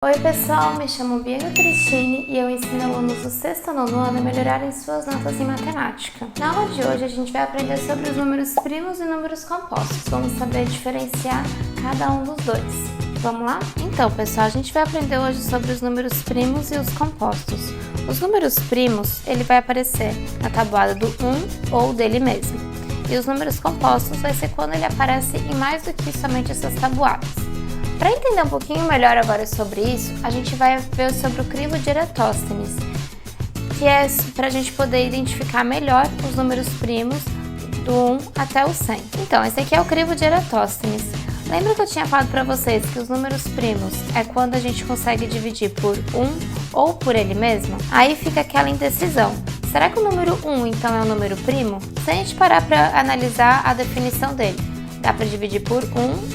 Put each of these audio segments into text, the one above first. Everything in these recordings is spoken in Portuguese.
Oi pessoal, me chamo Bianca Cristine e eu ensino alunos do sexto ao nono ano a melhorarem suas notas em matemática. Na aula de hoje a gente vai aprender sobre os números primos e números compostos. Vamos saber diferenciar cada um dos dois. Vamos lá? Então pessoal, a gente vai aprender hoje sobre os números primos e os compostos. Os números primos, ele vai aparecer na tabuada do 1 ou dele mesmo. E os números compostos vai ser quando ele aparece em mais do que somente essas tabuadas. Para entender um pouquinho melhor agora sobre isso, a gente vai ver sobre o crivo de Eratóstenes, que é para a gente poder identificar melhor os números primos do 1 até o 100. Então, esse aqui é o crivo de Eratóstenes. Lembra que eu tinha falado para vocês que os números primos é quando a gente consegue dividir por 1 ou por ele mesmo? Aí fica aquela indecisão. Será que o número 1 então é um número primo? Se a gente parar para analisar a definição dele, dá para dividir por 1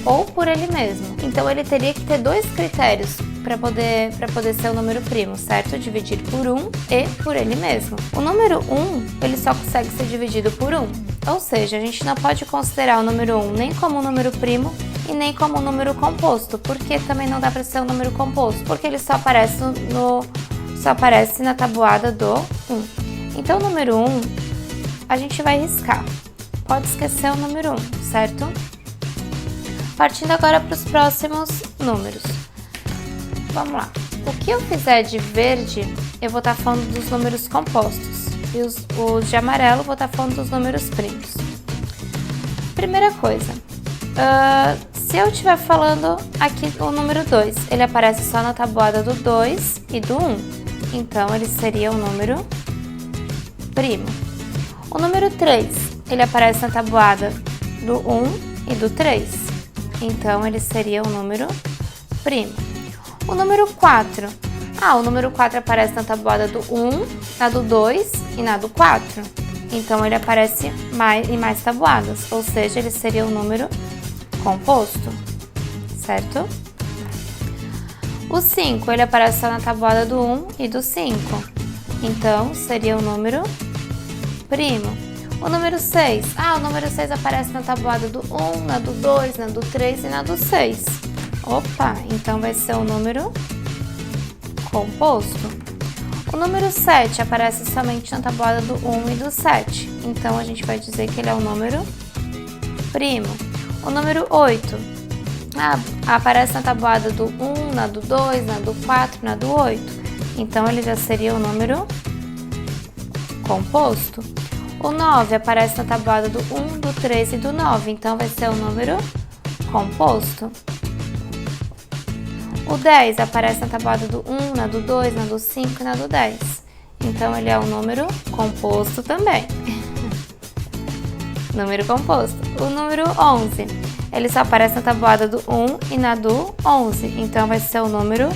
ou por ele mesmo. Então ele teria que ter dois critérios para poder ser o número primo, certo? Dividir por 1 e por ele mesmo. O número 1, ele só consegue ser dividido por 1. Ou seja, a gente não pode considerar o número 1 nem como um número primo e nem como um número composto. Porque também não dá para ser um número composto, porque ele só aparece na tabuada do 1. Então o número 1 a gente vai riscar. Pode esquecer o número 1, certo? Partindo agora para os próximos números. Vamos lá. O que eu fizer de verde, eu vou estar falando dos números compostos. E os de amarelo, eu vou estar falando dos números primos. Primeira coisa. Se eu estiver falando aqui o número 2, ele aparece só na tabuada do 2 e do 1. Então, ele seria o número primo. O número 3. Ele aparece na tabuada do 1 e do 3. Então, ele seria o número primo. O número 4. O número 4 aparece na tabuada do 1, na do 2 e na do 4. Então, ele aparece em mais tabuadas. Ou seja, ele seria o número composto. Certo? O 5, ele aparece só na tabuada do 1 e do 5. Então, seria o número primo. O número 6. O número 6 aparece na tabuada do 1, na do 2, na do 3 e na do 6. Opa, então vai ser o número composto. O número 7 aparece somente na tabuada do 1 e do 7. Então, a gente vai dizer que ele é o número primo. O número 8. Aparece na tabuada do 1, na do 2, na do 4, na do 8. Então, ele já seria o número composto. O 9 aparece na tabuada do 1, do 3 e do 9, então vai ser o número composto. O 10 aparece na tabuada do 1, na do 2, na do 5 e na do 10. Então, ele é um número composto também. Número composto. O número 11, ele só aparece na tabuada do 1 e na do 11, então vai ser o número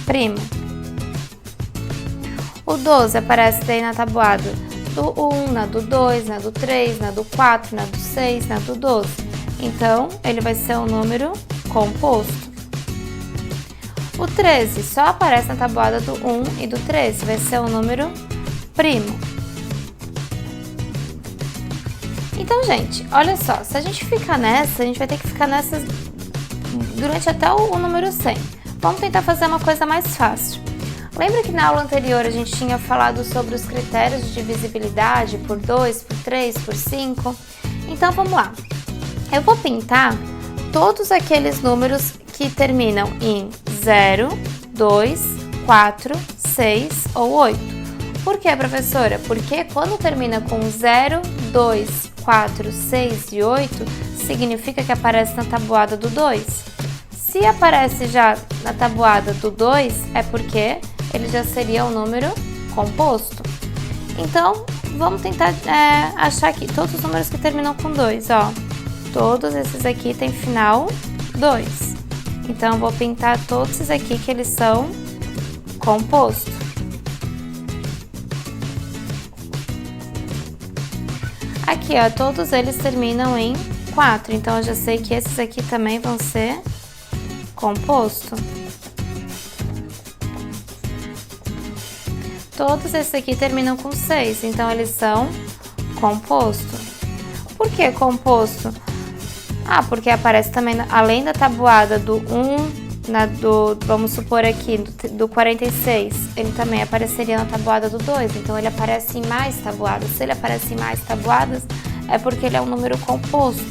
primo. O 12 aparece daí na tabuada do 1, na do 2, na do 3, na do 4, na do 6, na do 12. Então, ele vai ser um número composto. O 13 só aparece na tabuada do 1 e do 13, vai ser um número primo. Então, gente, olha só, se a gente ficar nessa, a gente vai ter que ficar nessas durante até o número 100. Vamos tentar fazer uma coisa mais fácil. Lembra que na aula anterior a gente tinha falado sobre os critérios de divisibilidade por 2, por 3, por 5? Então vamos lá. Eu vou pintar todos aqueles números que terminam em 0, 2, 4, 6 ou 8. Por quê, professora? Porque quando termina com 0, 2, 4, 6 e 8, significa que aparece na tabuada do 2. Se aparece já na tabuada do 2, é porque ele já seria um número composto. Então, vamos tentar achar aqui todos os números que terminam com 2, ó. Todos esses aqui têm final 2. Então, eu vou pintar todos esses aqui que eles são composto. Aqui, ó, todos eles terminam em 4. Então, eu já sei que esses aqui também vão ser composto. Todos esses aqui terminam com 6, então eles são composto. Por que composto? Porque aparece também, além da tabuada do 1, vamos supor aqui, do 46, ele também apareceria na tabuada do 2, então ele aparece em mais tabuadas. Se ele aparece em mais tabuadas, é porque ele é um número composto.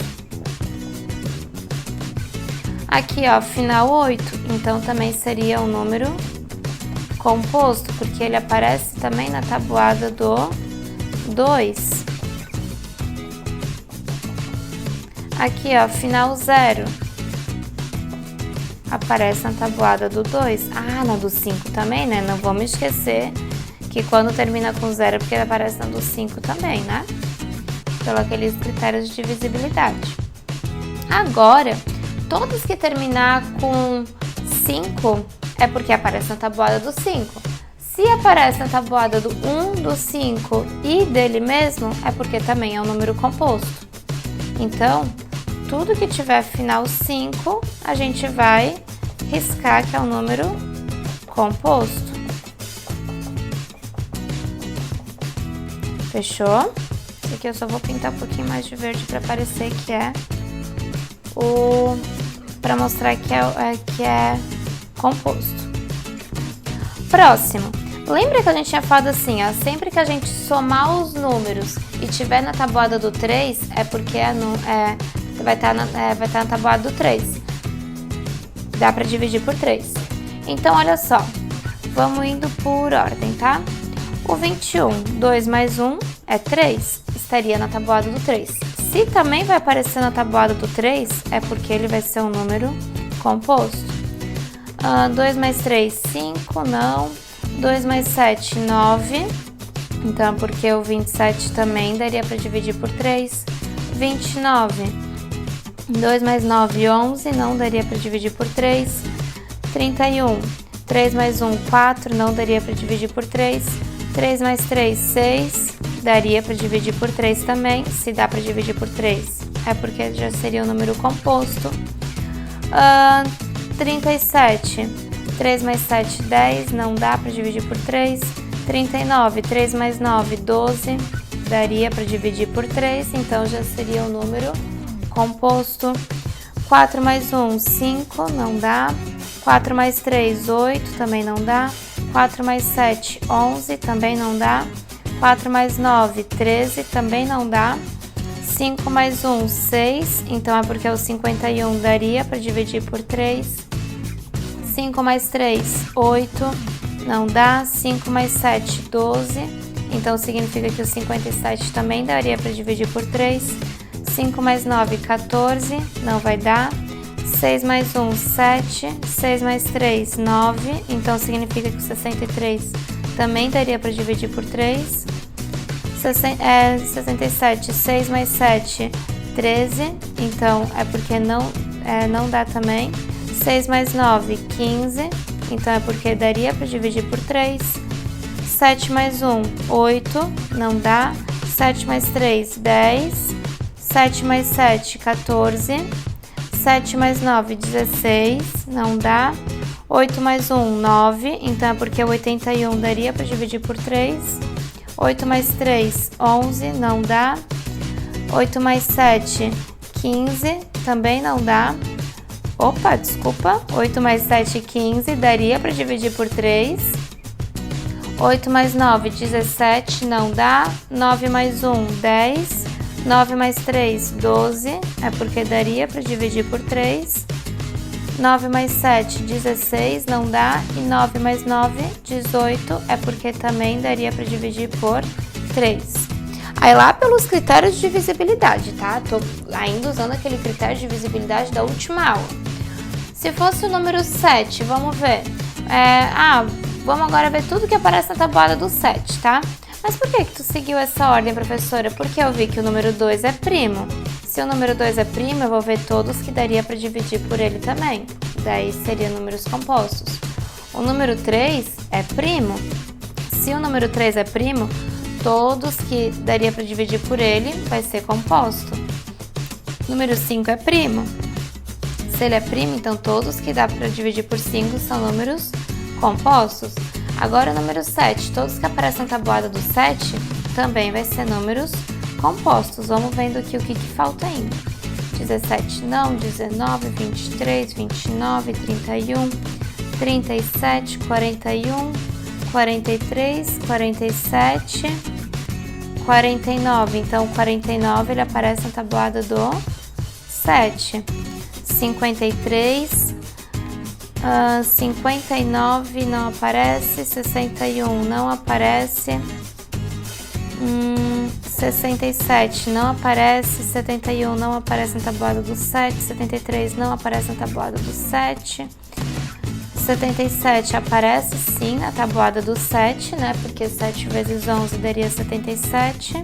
Aqui, ó, final 8, então também seria um número composto, porque ele aparece também na tabuada do 2. Aqui, ó, final 0. Aparece na tabuada do 2. Ah, na do 5 também, né? Não vamos esquecer que quando termina com 0 é porque ele aparece na do 5 também, né? Pelos aqueles critérios de divisibilidade. Agora, todos que terminar com 5 é porque aparece na tabuada do 5. Se aparece na tabuada do 1, do 5 e dele mesmo, é porque também é um número composto. Então, tudo que tiver final 5, a gente vai riscar que é um número composto. Fechou? Esse aqui eu só vou pintar um pouquinho mais de verde para parecer que é para mostrar que é composto. Próximo. Lembra que a gente tinha falado assim, ó, sempre que a gente somar os números e tiver na tabuada do 3, é porque vai estar na tabuada do 3. Dá para dividir por 3. Então, olha só. Vamos indo por ordem, tá? O 21, 2 mais 1 é 3. Estaria na tabuada do 3. Se também vai aparecer na tabuada do 3, é porque ele vai ser um número composto. 2 mais 3, 5, não. 2 mais 7, 9. Então, porque o 27 também daria para dividir por 3. 29. 2 mais 9, 11, não daria para dividir por 3. 31, 3 mais 1, 4, não daria para dividir por 3. 3 mais 3, 6, daria para dividir por 3 também. Se dá para dividir por 3, é porque já seria um número composto. 37, 3 mais 7, 10, não dá para dividir por 3. 39, 3 mais 9, 12, daria para dividir por 3, então já seria um número composto. 4 mais 1, 5, não dá. 4 mais 3, 8, também não dá. 4 mais 7, 11, também não dá. 4 mais 9, 13, também não dá. 5 mais 1, 6, então é porque o 51 daria para dividir por 3. 5 mais 3, 8, não dá. 5 mais 7, 12, então significa que o 57 também daria para dividir por 3. 5 mais 9, 14, não vai dar. 6 mais 1, 7. 6 mais 3, 9, então significa que o 63 também daria para dividir por 3. 67, 6 mais 7, 13, então é porque não dá também. 6 mais 9, 15, então é porque daria para dividir por 3. 7 mais 1, 8, não dá. 7 mais 3, 10. 7 mais 7, 14. 7 mais 9, 16, não dá. 8 mais 1, 9, então é porque o 81 daria para dividir por 3. 8 mais 3, 11, não dá. 8 mais 7, 15, também não dá. Opa, desculpa. 8 mais 7, 15, daria para dividir por 3. 8 mais 9, 17, não dá. 9 mais 1, 10. 9 mais 3, 12, é porque daria para dividir por 3. 9 mais 7, 16, não dá. E 9 mais 9, 18, é porque também daria para dividir por 3. Aí lá pelos critérios de divisibilidade, tá? Tô ainda usando aquele critério de divisibilidade da última aula. Se fosse o número 7, vamos ver. Vamos agora ver tudo que aparece na tabuada do 7, tá? Mas por que tu seguiu essa ordem, professora? Porque eu vi que o número 2 é primo. Se o número 2 é primo, eu vou ver todos que daria para dividir por ele também. Daí seriam números compostos. O número 3 é primo. Se o número 3 é primo, todos que daria para dividir por ele vai ser composto. Número 5 é primo. Se ele é primo, então todos que dá para dividir por 5 são números compostos. Agora o número 7, todos que aparecem na tabuada do 7 também vai ser números compostos. Vamos vendo aqui o que falta ainda. 17 não, 19, 23, 29, 31, 37, 41, 43, 47, 49. Então, 49 ele aparece na tabuada do 7. 53, 59 não aparece, 61 não aparece, 67 não aparece, 71 não aparece na tabuada do 7, 73 não aparece na tabuada do 7, 77 aparece sim na tabuada do 7, né? Porque 7 vezes 11 daria 77.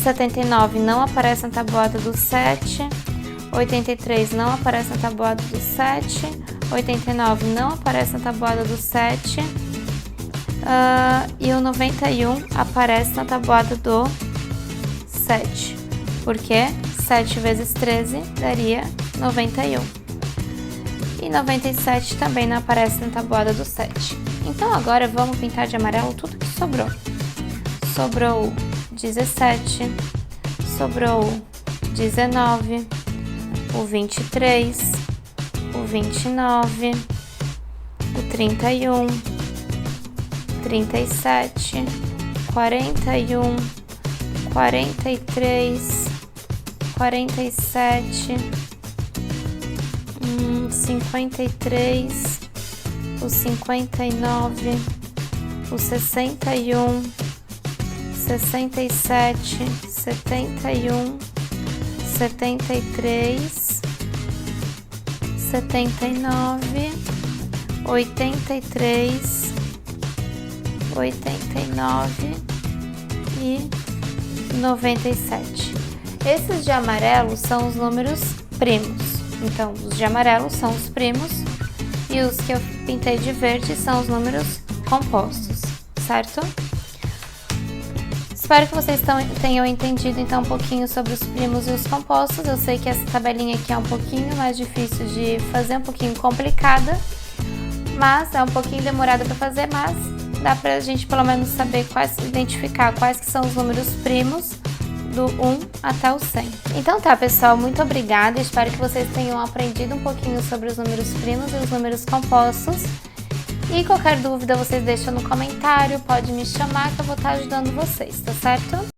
79 não aparece na tabuada do 7. 83 não aparece na tabuada do 7. 89 não aparece na tabuada do 7. E o 91 aparece na tabuada do 7. Porque 7 vezes 13 daria 91. E 97 também não aparece na tabuada do 7. Então agora vamos pintar de amarelo tudo que sobrou. Sobrou 17, sobrou 19, o 23, o 29, o 31, 37, 41, 43, 47, 53, o 59, o 61, 67, 71, 73, 79, 83, 89 e 97. Esses de amarelo são os números primos. Então, os de amarelo são os primos e os que eu pintei de verde são os números compostos, certo? Espero que vocês tenham entendido então um pouquinho sobre os primos e os compostos. Eu sei que essa tabelinha aqui é um pouquinho mais difícil de fazer, um pouquinho complicada, mas é um pouquinho demorada para fazer, mas dá pra gente pelo menos saber identificar quais que são os números primos do 1 até o 100. Então tá, pessoal, muito obrigada, espero que vocês tenham aprendido um pouquinho sobre os números primos e os números compostos. E qualquer dúvida vocês deixam no comentário, pode me chamar que eu vou estar ajudando vocês, tá certo?